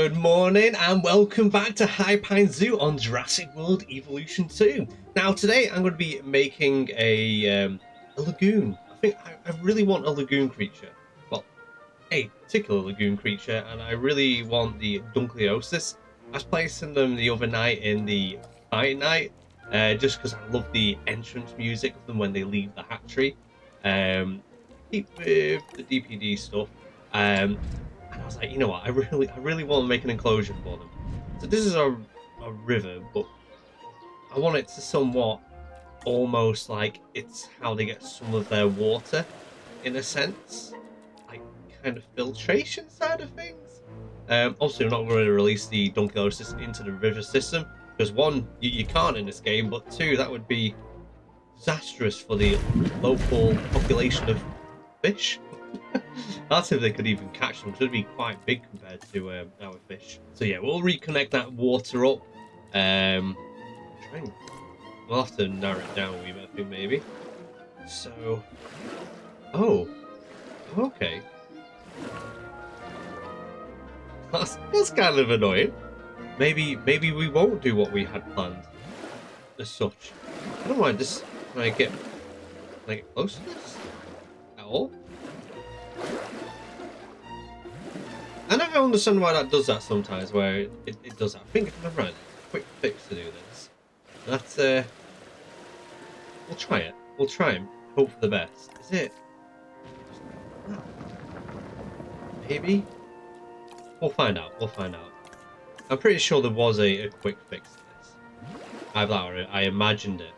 Good morning and welcome back to High Pine Zoo on Jurassic World Evolution 2. Now today I'm going to be making a lagoon. I really want a lagoon creature. Well, a particular lagoon creature, and I really want the Dunkleosis. I was placing them the other night in the fight night, just because I love the entrance music of them when they leave the hatchery. Keep with the DPD stuff. And I was like, you know what? I really want to make an enclosure for them. So this is a river, but I want it to somewhat almost like it's how they get some of their water, in a sense, like kind of filtration side of things. Obviously, we're not going to release the Dunkleosis into the river system because one, you can't in this game, but two, that would be disastrous for the local population of fish. That's if they could even catch them, because it'd be quite big compared to our fish. So yeah, we'll reconnect that water up. We'll have to narrow it down a wee bit, I think, maybe. So, oh, okay. That's kind of annoying. Maybe we won't do what we had planned, as such. I don't mind this. Can I get close to this at all? I never understand why that does that sometimes, where it does that. I think I'm right. Quick fix to do this. That's we'll try it. We'll try and hope for the best. Is it? Maybe? We'll find out. We'll find out. I'm pretty sure there was a quick fix to this. I imagined it.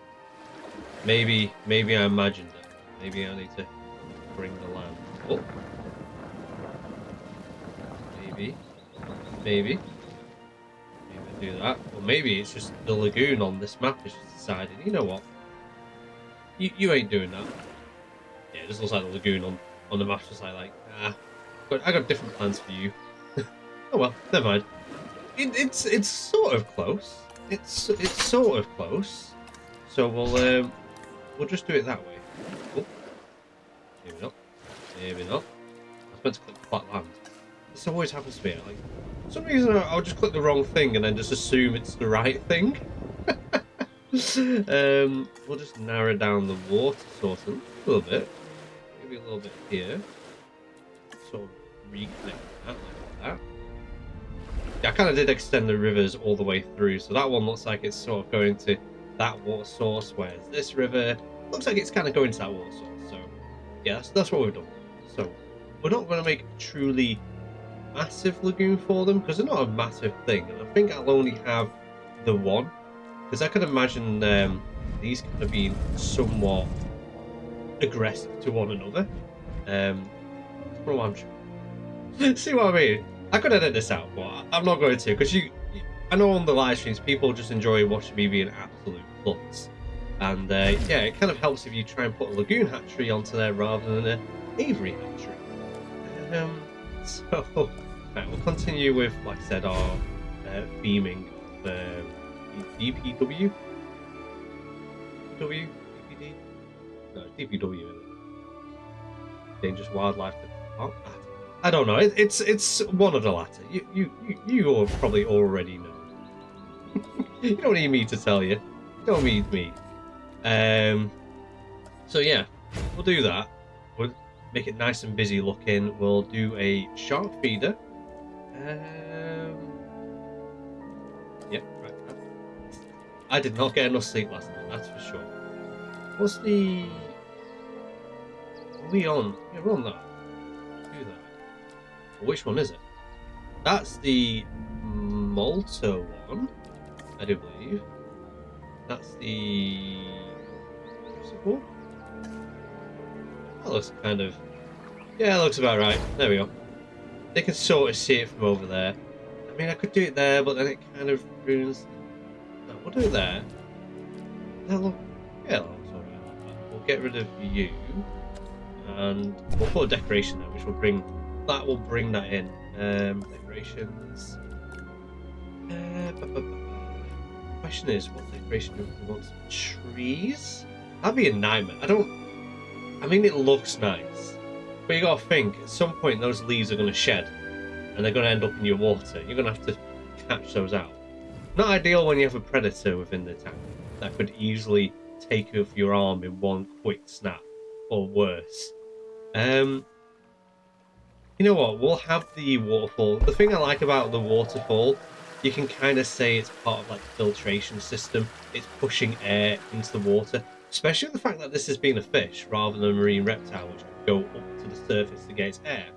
Maybe I imagined it. Maybe I need to bring the land. Oh. Maybe do that. Or maybe it's just the lagoon on this map is just decided, you know what? You ain't doing that. Yeah, it just looks like the lagoon on the map just like, but I got different plans for you. Oh well, never mind. It's sort of close. It's sort of close. So we'll just do it that way. Oh, maybe not. Maybe not. I was meant to click flat land. This always happens to me. Like, for some reason, I'll just click the wrong thing and then just assume it's the right thing. We'll just narrow down the water source a little bit. Maybe a little bit here. Sort of reconnect that like that. Yeah, I kind of did extend the rivers all the way through, so that one looks like it's sort of going to that water source, whereas this river looks like it's kind of going to that water source. So, yeah, that's what we've done. So, we're not going to make truly massive lagoon for them because they're not a massive thing, and I think I'll only have the one because I can imagine these kind of being somewhat aggressive to one another. Well, I'm sure. See what I mean? I could edit this out, but I'm not going to because I know on the live streams people just enjoy watching me be an absolute klutz, and yeah, it kind of helps if you try and put a lagoon hatchery onto there rather than an aviary hatchery. So, right, we'll continue with, like I said, our theming of DPW? DPD? No, DPW. Dangerous Wildlife. Oh, I don't know. It's one of the latter. You all probably already know. You don't need me to tell you. You don't need me. So yeah, we'll do that. We'll make it nice and busy looking. We'll do a shark feeder. Yep, right. I did not get enough sleep last night, that's for sure. What's the... Are we on? Yeah, we're on that. Do that. Which one is it? That's the Malta one, I do believe. That's the... Jurassic. That looks kind of... Yeah, it looks about right. There we go. They can sort of see it from over there. I mean, I could do it there, but then it kind of ruins... No, we'll do it there. That look... Yeah, that looks alright. We'll get rid of you. And we'll put a decoration there, which will bring... That will bring that in. Decorations... Question is, what decoration do we want? Trees? That'd be a nightmare. I mean, it looks nice. But you gotta think, at some point those leaves are gonna shed. and they're going to end up in your water. You're going to have to catch those out. Not ideal when you have a predator within the tank that could easily take off your arm in one quick snap, or worse. You know what? We'll have the waterfall. The thing I like about the waterfall, you can kind of say it's part of like the filtration system. It's pushing air into the water, especially the fact that this has been a fish rather than a marine reptile, which can go up to the surface to get its air.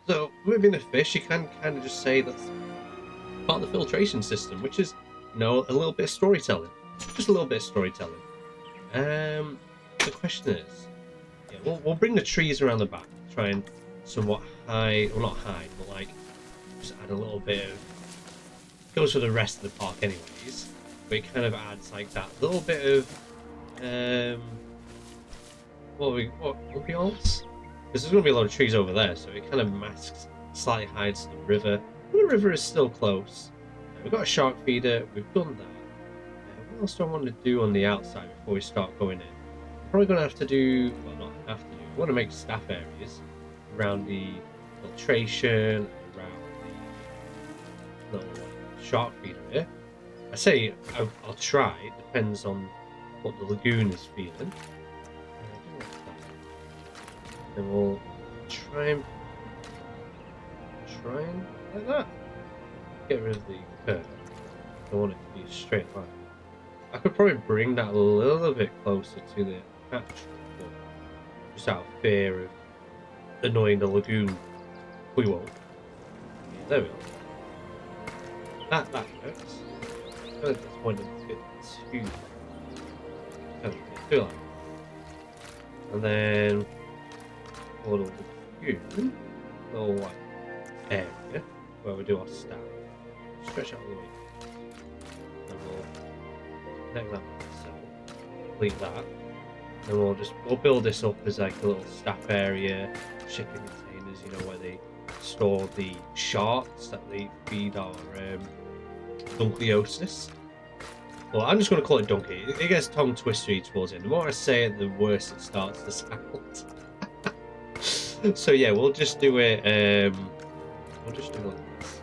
So, with being a fish, you can kind of just say that's part of the filtration system, which is, you know, a little bit of storytelling. Just a little bit of storytelling. The question is, yeah, we'll bring the trees around the back, try and somewhat hide, well not hide, but like just add a little bit of, goes for the rest of the park anyways, but it kind of adds like that little bit of what ambiance, because there's going to be a lot of trees over there, so it kind of masks, slightly hides the river. The river is still close. We've got a shark feeder, we've done that. What else do I want to do on the outside before we start going in? I'm probably going to have to do, well not have to do, I want to make staff areas around the filtration, around the little shark feeder here. I say I'll try, it depends on what the lagoon is feeling. Then we'll try and like that. Get rid of the curve. I want it to be a straight line. I could probably bring that a little bit closer to the hatch, but just out of fear of annoying the lagoon. We won't. There we go. That works. I feel like this one is a bit too like. And then a little white area where we do our staff. Stretch out the way. And we'll connect that myself. Complete that. And we'll build this up as like a little staff area, shipping containers, you know, where they store the sharks that they feed our Dunkliosis. Well, I'm just going to call it Donkey. It gets tongue twistery towards the end. The more I say it, the worse it starts to sound. So yeah, we'll just do it. We'll just do it like this.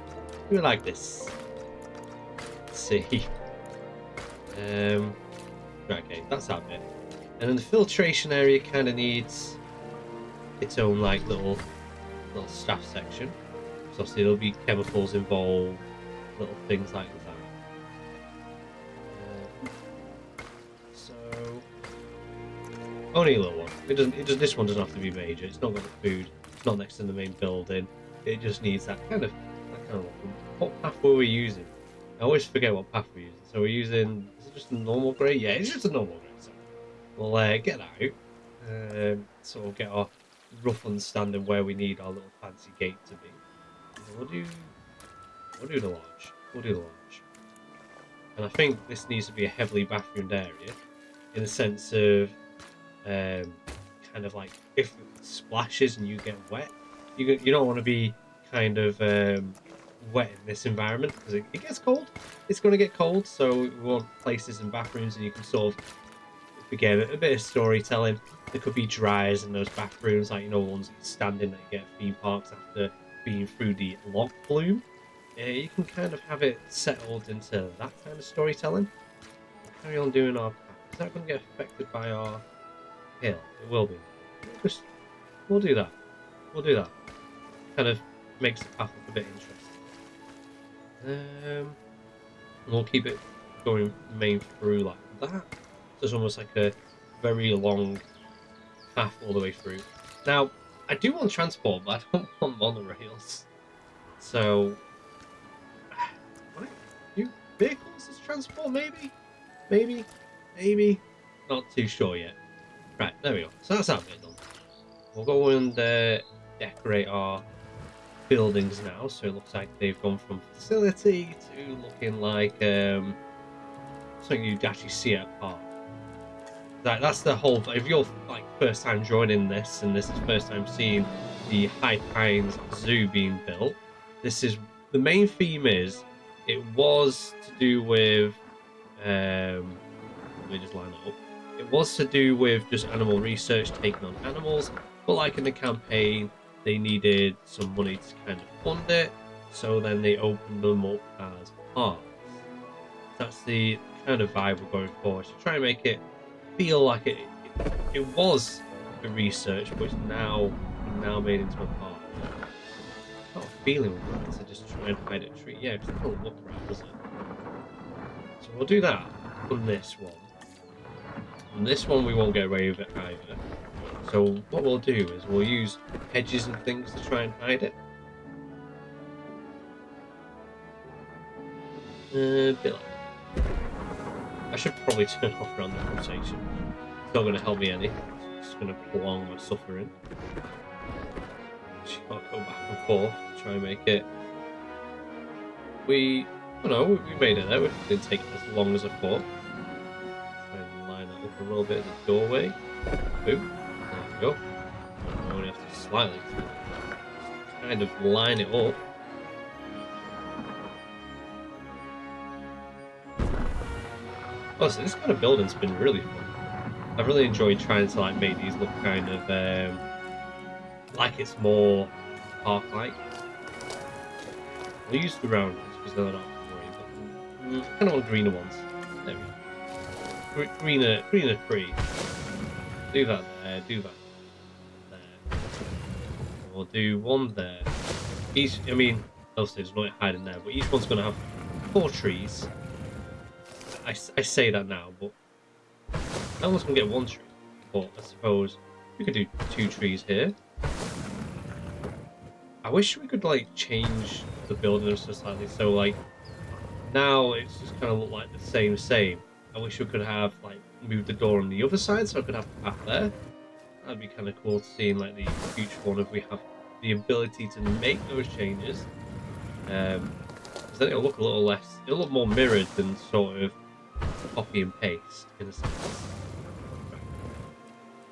Do it like this. Let's see. Right, okay, that's that bit. And then the filtration area kind of needs its own like little staff section. So obviously there'll be chemicals involved, little things like that. So only a little one. This one doesn't have to be major. It's not got the food. It's not next to the main building. It just needs that kind of what path were we using? I always forget what path we're using. So we're using, is it just a normal grey? Yeah, it's just a normal grey. So we'll get that out. So we'll get our rough understanding where we need our little fancy gate to be. We'll do the lodge. We'll do the lodge. And I think this needs to be a heavily bathroomed area, in the sense of kind of like if it splashes and you get wet, you don't want to be kind of wet in this environment, because it gets cold. It's going to get cold, so we want places and bathrooms, and you can sort of, again, a bit of storytelling. There could be dryers in those bathrooms, like, you know, ones that you stand in that you get at theme parks after being through the lock flume. You can kind of have it settled into that kind of storytelling. We'll carry on doing our path. Is that going to get affected by our hill? It will be. We'll do that. We'll do that. Kind of makes the path look a bit interesting. We'll keep it going main through like that. So it's almost like a very long path all the way through. Now, I do want transport, but I don't want monorails. So, do vehicles as transport, maybe? Maybe? Not too sure yet. Right, there we go. So that's that bit done. We'll go and decorate our buildings now, so it looks like they've gone from facility to looking like something you'd actually see at a park. That's the whole. If you're like first time joining this, and this is first time seeing the High Pines Zoo being built, this is the main theme. Is it was to do with let me just line it up. It was to do with just animal research, taking on animals, but like in the campaign, they needed some money to kind of fund it, so then they opened them up as parks. That's the kind of vibe we're going for. So try and make it feel like it was a research, but it's now made into a park. Got a feeling we're going to just try and hide a tree. Yeah, because it doesn't look right, does it? So we'll do that on this one. On this one, we won't get away with it either. So what we'll do is we'll use hedges and things to try and hide it. A bit like that. I should probably turn off around the conversation. It's not going to help me any. It's just going to prolong my suffering. Just got to go back and forth to try and make it. We made it there. It didn't take as long as I thought. Try and line it up a little bit at the doorway. Boom. There we go. I only have to slightly kind of line it up. Honestly, this kind of building's been really fun. I've really enjoyed trying to like make these look kind of like it's more park-like. We'll use the round ones because they're not green, but I kind of want greener ones. There we go. Greener tree. Do that there. Do that there. We'll do one there. I mean, obviously there's not hiding there, but each one's going to have 4 trees. I say that now, but no one's going to get 1 tree. But I suppose we could do 2 trees here. I wish we could like change the building so slightly, so like now it's just kind of look like the same. I wish we could have like moved the door on the other side so I could have the path there. That'd be kind of cool to see in like the future one if we have the ability to make those changes. Because then it'll look a little less, it'll look more mirrored than sort of copy and paste in a sense.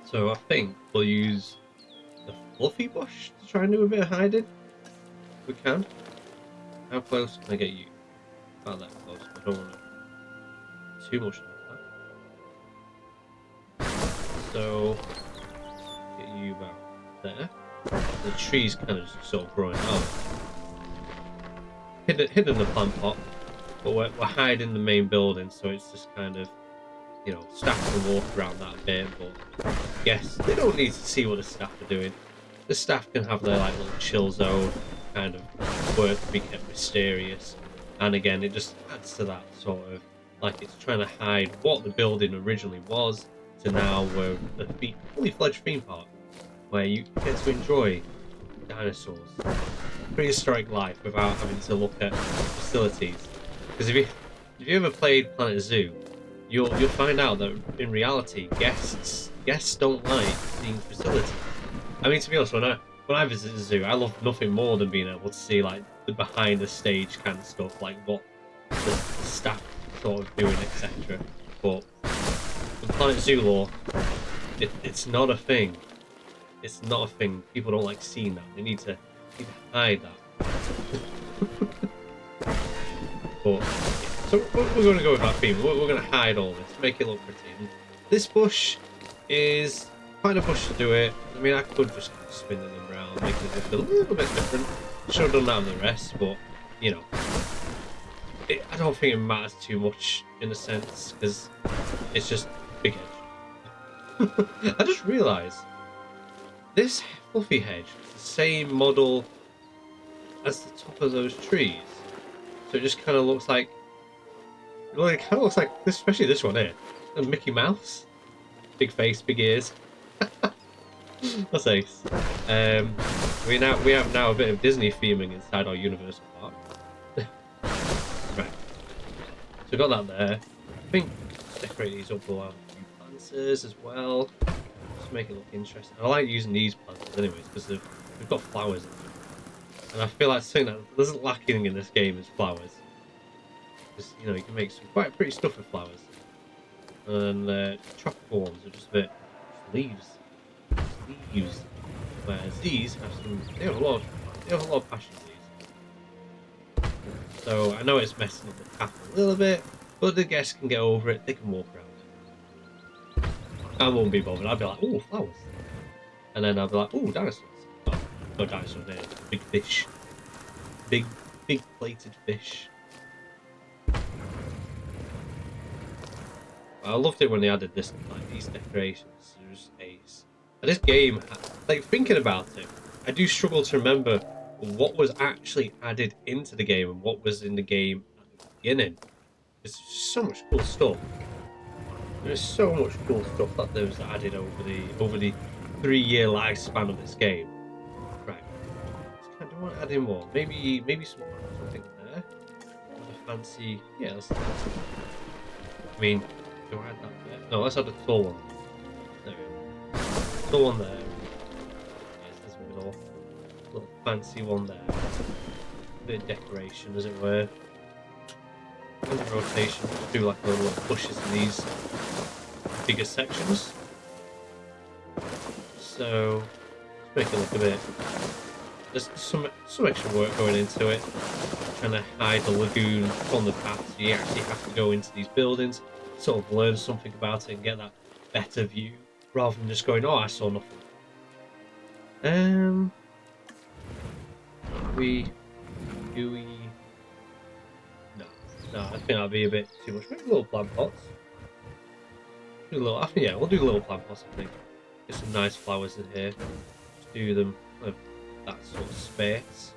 So I think we'll use the fluffy bush to try and do a bit of hiding. If we can. How close can I get you? About that close. I don't want to too much like that. So get you about there. The tree's kind of just sort of growing out. Hidden the plant pot, but we're hiding the main building, so it's just kind of, you know, staff can walk around that bit, but yes, they don't need to see what the staff are doing. The staff can have their like little chill zone, kind of work to be kept mysterious, and again, it just adds to that sort of like it's trying to hide what the building originally was to now we're a fully fledged theme park where you get to enjoy dinosaurs, prehistoric life without having to look at facilities. Because if you ever played Planet Zoo, you'll find out that in reality guests don't like seeing facilities. I mean, to be honest, when I visit the zoo, I love nothing more than being able to see like the behind the stage kind of stuff, like what the staff sort of doing, etc. But in Planet Zoo lore, it's not a thing. It's not a thing. People don't like seeing that. They need to hide that. But so we're going to go with that theme. We're going to hide all this, make it look pretty. And this bush is quite a bush to do it. I mean, I could just spin them around, make it look a little bit different. Should have done that on the rest, but you know, I don't think it matters too much in a sense because it's just big hedge. I just realised this fluffy hedge is the same model as the top of those trees, so it just kind of looks like, well, it kind of looks like this, especially this one here, a Mickey Mouse, big face, big ears. That's nice. We have now a bit of Disney theming inside our Universal Park. Right. So we got that there. I think decorate these up. We'll have a few planters as well. Just make it look interesting. I like using these planters anyways because we've got flowers in them. And I feel like something that isn't lacking in this game is flowers. Because, you know, you can make some quite pretty stuff with flowers. And tropical ones are just a bit leaves. Leaves. Whereas these have they have a lot of passion, these. So I know it's messing up the path a little bit, but the guests can get over it, they can walk around. I won't be bothered, I'll be like, oh, flowers. And then I'll be like, oh, dinosaurs. Oh, Not dinosaur there. Big fish. Big plated fish. I loved it when they added this, like these decorations. It was ace. And this game, like thinking about it, I do struggle to remember what was actually added into the game and what was in the game at the beginning. There's so much cool stuff. There's so much cool stuff that was added over the 3-year lifespan of this game. Right. I don't want to add in more. Maybe something there. A fancy. Yeah. I mean, do I add that there? No, let's add a tall one. There we go. Tall one there. There's this little fancy one there. Bit of decoration, as it were. And the rotation. Just do like a little pushes in these bigger sections. So let's make it look a bit. There's some extra work going into it. Trying to hide the lagoon from the path. So you actually have to go into these buildings, sort of learn something about it and get that better view, rather than just going, "Oh, I saw nothing." Do we? No, I think that'd be a bit too much. Maybe little plant pots. Do a little. I think yeah, we'll do little plant pots. I think get some nice flowers in here. Just do them with that sort of space.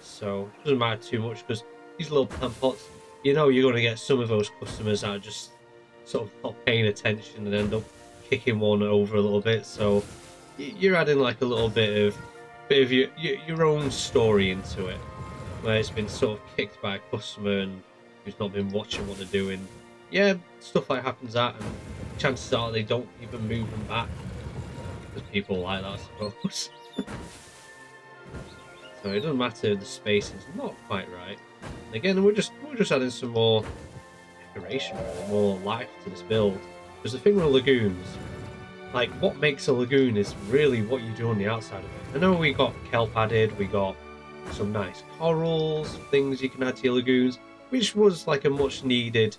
So it doesn't matter too much because these little plant pots, you know, you're going to get some of those customers that are just sort of not paying attention and end up kicking one over a little bit. So you're adding like a little bit of your own story into it, where it's been sort of kicked by a customer and who's not been watching what they're doing. Yeah, stuff like happens that, and chances are they don't even move them back because people like that, I suppose. So it doesn't matter, the spacing's not quite right. And again, we're just adding some more decoration, more life to this build. Because the thing with lagoons, like what makes a lagoon is really what you do on the outside of it. I know we got kelp added, we got some nice corals, things you can add to your lagoons, which was like a much needed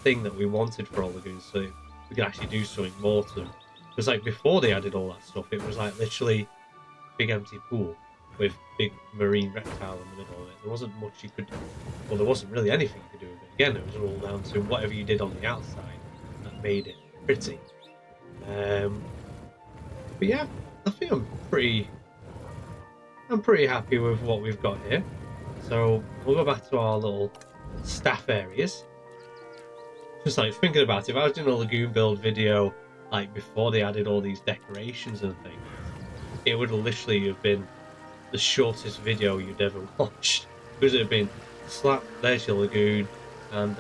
thing that we wanted for our lagoons, so we could actually do something more to them. Because like before they added all that stuff, it was like literally a big empty pool with big marine reptile in the middle of it. There wasn't much you could, well, there wasn't really anything you could do with it. Again, it was all down to whatever you did on the outside that made it pretty. But yeah, I think I'm pretty happy with what we've got here. So we'll go back to our little staff areas. Just like thinking about it, if I was doing a lagoon build video like before they added all these decorations and things, it would literally have been the shortest video you'd ever watched, because it would have been slap, there's your lagoon, and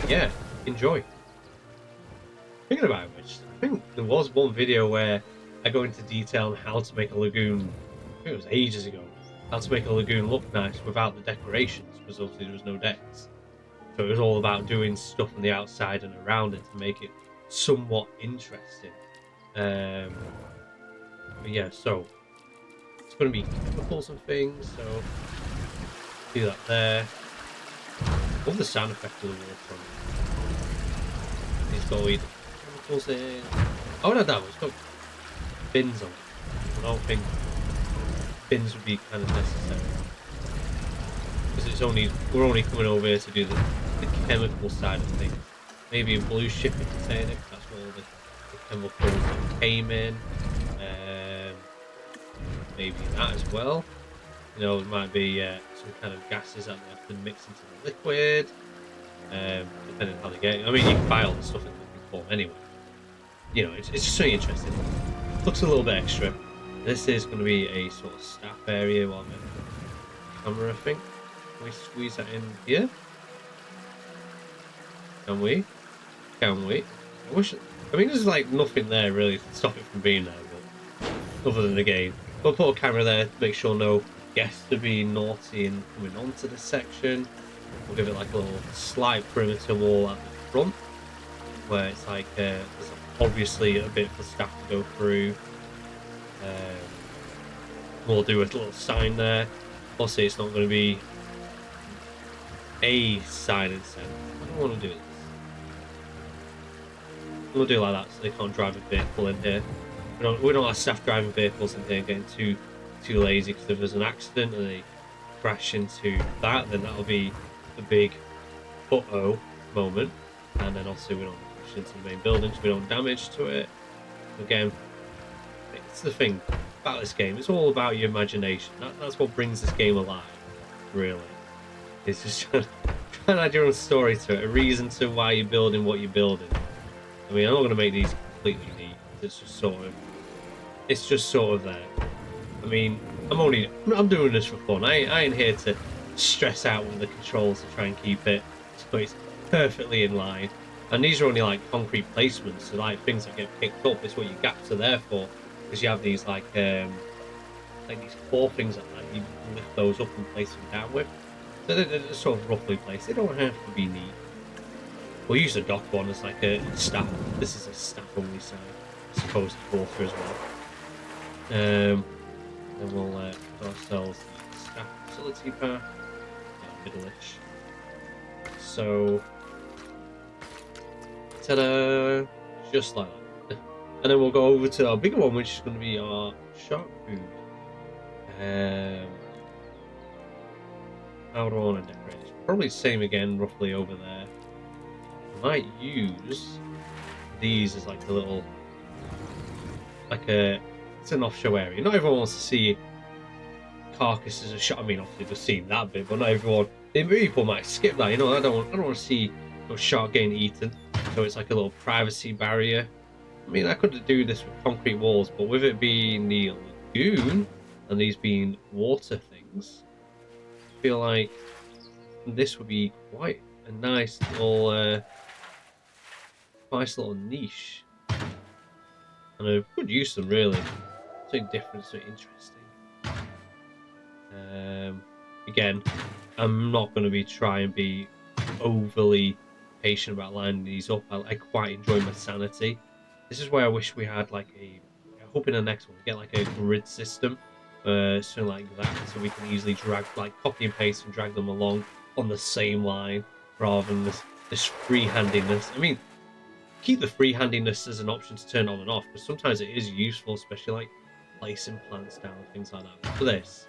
yeah, enjoy. Thinking about it, I think there was one video where I go into detail on how to make a lagoon. I think it was ages ago. How to make a lagoon look nice without the decorations, because obviously there was no decks. So it was all about doing stuff on the outside and around it to make it somewhat interesting. But yeah, so it's going to be chemicals and things. So do that there. Love the sound effect of the water. It's got all the chemicals in. I would have that one. It's got bins on it. I don't think bins would be kind of necessary, because we're only coming over here to do the chemical side of things. Maybe a blue shipping container, that's where all the chemicals came in. Maybe that as well. You know, it might be some kind of gases that they have to mix into the liquid, depending on how they get it. I mean, you can buy all the stuff in liquid form anyway. You know, it's just something interesting. Looks a little bit extra. This is going to be a sort of staff area while I'm in camera, I think. Can we squeeze that in here? Can we? Can we? I mean, there's like nothing there really to stop it from being there, but other than the game. We'll put a camera there to make sure no guests are being naughty and coming onto this section. We'll give it like a little slight perimeter wall at the front, where it's like there's obviously a bit for staff to go through. We'll do a little sign there. Obviously, it's not going to be a sign and send. I don't want to do this. We'll do it like that so they can't drive a vehicle in here. We don't have staff driving vehicles in here getting too lazy, because if there's an accident and they crash into that, then that'll be the big uh-oh moment. And then obviously we don't crash into the main building, so we don't damage to it. Again, it's the thing about this game. It's all about your imagination. That's what brings this game alive, really. It's just trying to add your own story to it, a reason to why you're building what you're building. I mean, I'm not going to make these completely neat. It's just sort of there. I mean, I'm doing this for fun. I ain't here to stress out with the controls to try and keep it so it's perfectly in line. And these are only like concrete placements, so like things that get picked up. It's what your gaps are there for, because you have these like these claw things that like, you lift those up and place them down with. So they're sort of roughly placed. They don't have to be neat. We'll use the dock one as like a staff. This is a staff only side. I suppose it's water as well. Then we'll put ourselves the staff facility path, middle-ish. So, ta-da! Just like that. And then we'll go over to our bigger one, which is going to be our shark food. How do I want to decorate this? Probably the same again, roughly over there. I might use these as like a little, it's an off-show area. Not everyone wants to see carcasses of shark. I mean, obviously they've seen that bit, but not everyone. People might skip that. You know, I don't want to see a shark getting eaten. So it's like a little privacy barrier. I mean, I could do this with concrete walls, but with it being the lagoon and these being water things, I feel like this would be quite a nice little niche. And I could use them really. Something different, something interesting. Again, I'm not going to be trying to be overly patient about lining these up. I quite enjoy my sanity. This is where I wish we had like I hope in the next one we get like a grid system, something like that, so we can easily drag, like copy and paste and drag them along on the same line rather than this free-handedness. I mean, keep the free-handedness as an option to turn on and off, because sometimes it is useful, especially like placing plants down and things like that. But for this,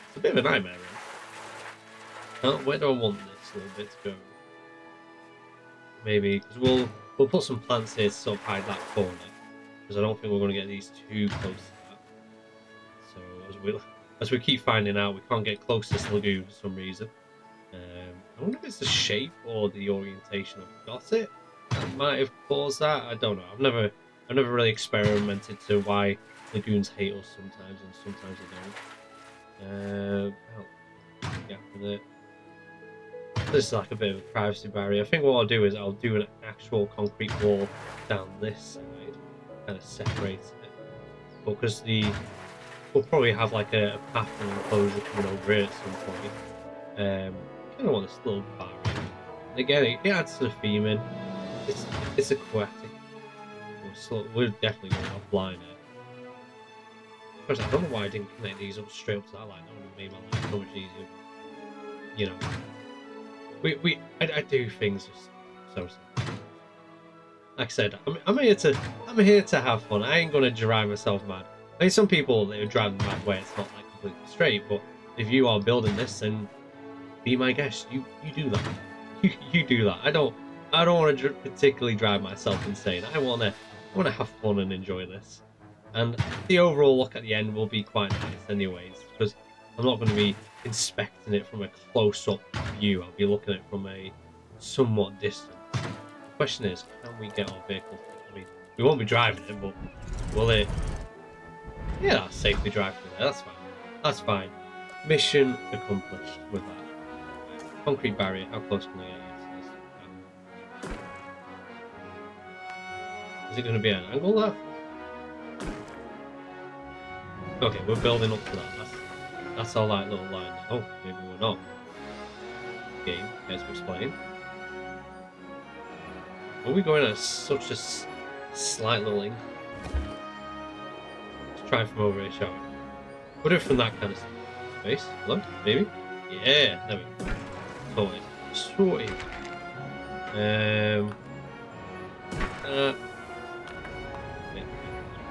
it's a bit of a nightmare, really. Where do I want this little bit to go? Maybe because we'll put some plants here to sort of hide that corner, because I don't think we're going to get these too close to that. So as we keep finding out, we can't get close to this lagoon for some reason. I wonder if it's the shape or the orientation I've got it that might have caused that. I don't know. I've never really experimented to why lagoons hate us sometimes and sometimes they don't. Yeah, with it. This is like a bit of a privacy barrier. I think what I'll do is I'll do an actual concrete wall down this side, kind of separate it. But because we'll probably have like a path and enclosure coming over here at some point. Kind of want this little barrier. And again, it adds to the theming. It's aquatic. We're definitely going offline here. Of course, I don't know why I didn't connect these up straight up to that line. That would have made my life so much easier. You know. I do things just so simple. Like I said, I'm here to have fun. I ain't gonna drive myself mad. I mean, some people they would drive them mad where it's not like completely straight. But if you are building this, then be my guest. You do that. You do that. I don't want to particularly drive myself insane. I wanna have fun and enjoy this. And the overall look at the end will be quite nice, anyways, because I'm not going to be inspecting it from a close-up view. I'll be looking at it from a somewhat distance. The question is, can we get our vehicle? I mean, we won't be driving it, but will it? Yeah, that's safely drive through there. That's fine. That's fine. Mission accomplished with that. Concrete barrier. How close can I get? Yes. Is it going to be an angle there? Okay, we're building up to that. That's our like little line. Oh, maybe we're not. Game, cares to explain. Are we going at such a slight little incline? Let's try from over here, shall we? Put it from that kind of space. Hello? Maybe? Yeah, there we go. Sorted.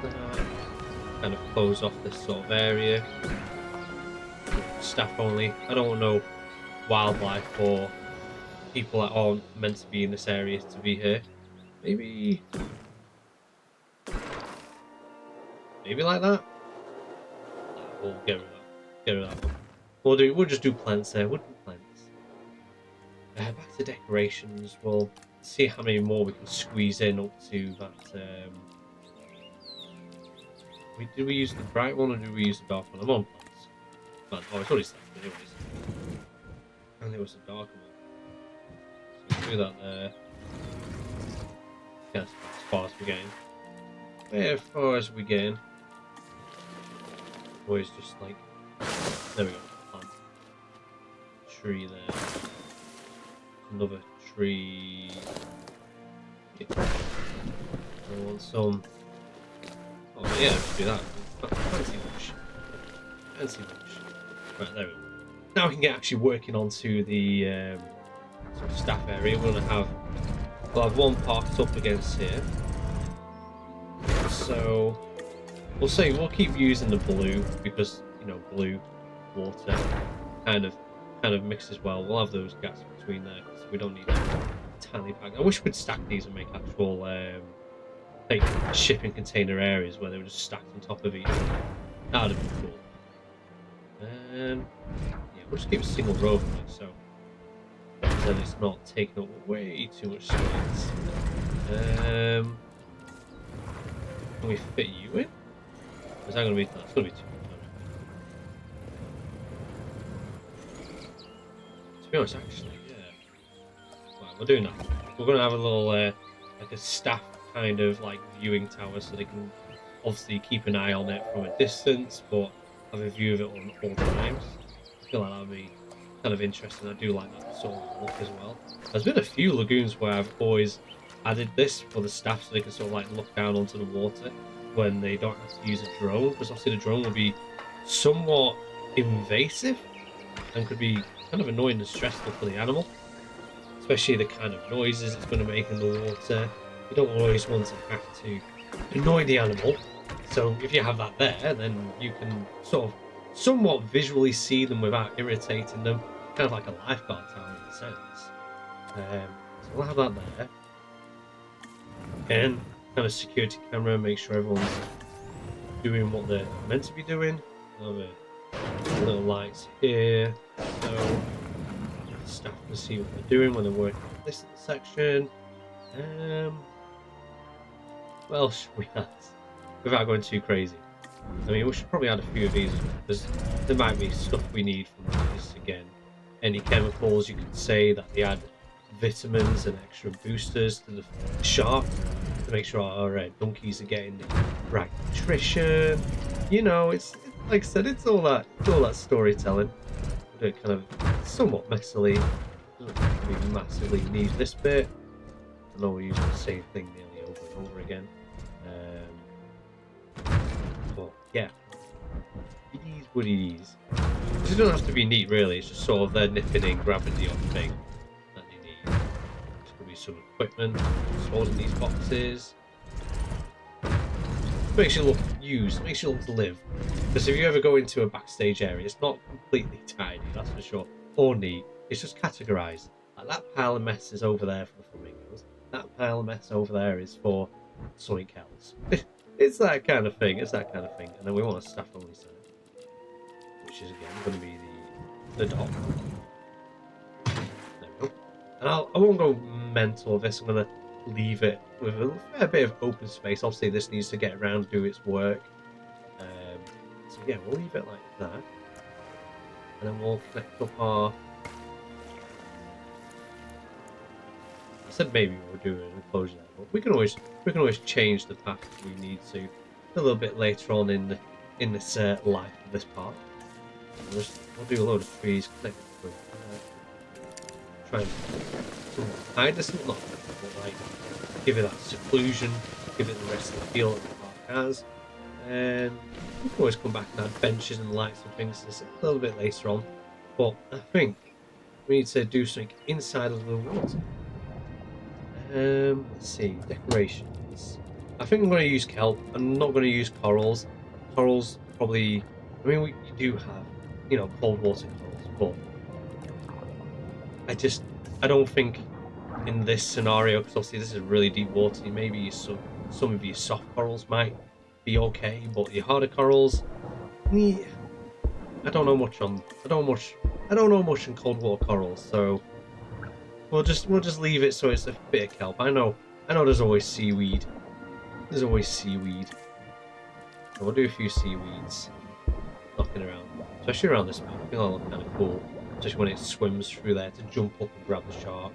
that. Kind of close off this sort of area. Staff only. I don't want no wildlife or people that aren't meant to be in this area to be here. Maybe like that. We'll get rid of that. Get rid of that one. We'll just do plants there. We'll do plants. Back to decorations. We'll see how many more we can squeeze in up to that. Did we use the bright one or did we use the dark one? I'm on plants. Man, oh, it's already started anyways. And it was the darker one. So we'll do that there. Yes, as far as we're getting. As far as we're getting. Always just like, there we go. Plant. Tree there. Another tree. Yeah. I want some. Oh yeah, let's do that. Fancy much. Fancy much. Right, there we go. Now we can get actually working onto the sort of staff area. We'll have one parked up against here. So we'll keep using the blue because blue water kind of mixes well. We'll have those gaps between there because we don't need a tiny pack. I wish we'd stack these and make actual like shipping container areas where they were just stacked on top of each other. That'd be cool. Yeah, we'll just keep a single row of them so then it's not taking up way too much space. Can we fit you in? Is that gonna be? That's gonna be too much. To be honest, actually, yeah. Right, we're doing that. We're gonna have a little like a staff kind of like viewing tower, so they can obviously keep an eye on it from a distance, but have a view of it on all times. I feel like that would be kind of interesting. I do like that sort of look as well. There's been a few lagoons where I've always added this for the staff so they can sort of like look down onto the water when they don't have to use a drone, because obviously the drone will be somewhat invasive and could be kind of annoying and stressful for the animal, especially the kind of noises it's going to make in the water. You don't always want to have to annoy the animal, so if you have that there, then you can sort of somewhat visually see them without irritating them, kind of like a lifeguard tower in a sense. So we'll have that there. Again, kind of security camera, make sure everyone's doing what they're meant to be doing. Another little lights here, so staff can see what they're doing when they're working on this section. What else should we add without going too crazy? I mean, we should probably add a few of these because there might be stuff we need from this again. Any chemicals, you could say that they add vitamins and extra boosters to the shark to make sure our donkeys are getting the right nutrition. It's like I said, it's all that storytelling. We do it kind of somewhat messily. Doesn't really massively need this bit. I know we're using the same thing nearly over and over again. But yeah, it is what it is. It doesn't have to be neat, really. It's just sort of they're nipping in, grabbing the odd thing that they need. There's going to be some equipment stored in these boxes. Makes you look used, makes you look to live. Because if you ever go into a backstage area, it's not completely tidy, that's for sure, or neat. It's just categorised. Like that pile of mess is over there for the flamingos. That pile of mess over there is for something else. It's that kind of thing. It's that kind of thing. And then we want a staff only center, which is again going to be the dock. There we go. And I won't go mental with this. I'm going to leave it with a fair bit of open space. Obviously, this needs to get around, do its work. So yeah, we'll leave it like that, and then we'll connect up our. I said maybe we'll do an enclosure there, but we can always change the path if we need to a little bit later on in this life of this park. We'll do a load of trees, connect with try and hide this, not but like give it that seclusion, give it the rest of the feel that the park has. And we can always come back and add benches and lights and things a little bit later on. But I think we need to do something inside of the water. Let's see, decorations. I think I'm going to use kelp. I'm not going to use corals. Corals probably. I mean, you do have, you know, cold water corals, but I don't think in this scenario, because obviously this is really deep water. Maybe some of your soft corals might be okay, but your harder corals, yeah, I don't know much on. I don't know much on cold water corals, so we'll just leave it so it's a bit of kelp. I know. There's always seaweed. There's always seaweed. So we'll do a few seaweeds knocking around, especially around this map. I think that'll look kind of cool, especially when it swims through there to jump up and grab the shark.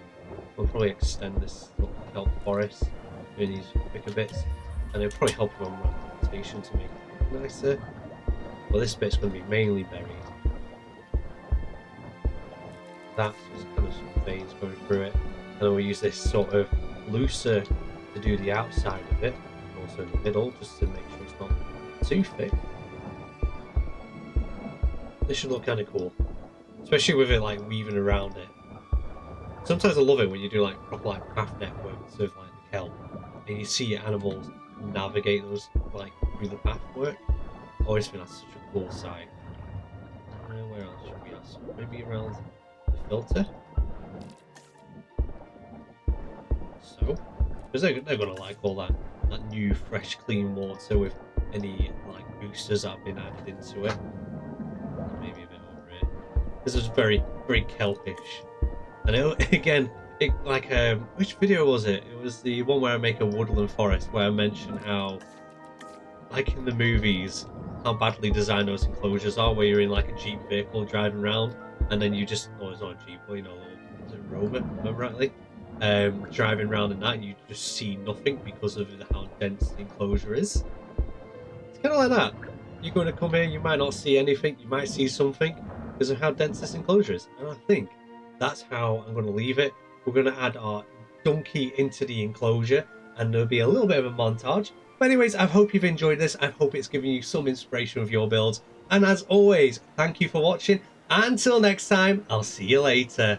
We'll probably extend this little kelp forest in these bigger bits, and it'll probably help you on rotation to make it nicer. Well, this bit's going to be mainly buried. That's just kind of some veins going through it, and then we'll use this sort of looser to do the outside of it, and also in the middle, just to make sure it's not too thick. This should look kind of cool, especially with it like weaving around it. Sometimes I love it when you do like proper like path networks of like the kelp, and you see your animals navigate those like through the pathwork. I always think that's such a cool sight. Where else should we have some? Maybe around the filter. So, because they're gonna like all that new, fresh, clean water with any like boosters that have been added into it. Maybe a bit over it. This is very, very kelpish. And again, like which video was it? It was the one where I make a woodland forest, where I mention how, like in the movies, how badly designed those enclosures are, where you're in like a Jeep vehicle driving around, and then you just, oh, it's not a Jeep, but you know, was it a Rover, remember rightly? Driving around in that, and you just see nothing because of how dense the enclosure is. It's kind of like that. You're going to come here, you might not see anything, you might see something because of how dense this enclosure is. And I think that's how I'm going to leave it. We're going to add our donkey into the enclosure, and there'll be a little bit of a montage. But anyways, I hope you've enjoyed this. I hope it's given you some inspiration with your builds. And as always, thank you for watching. Until next time, I'll see you later.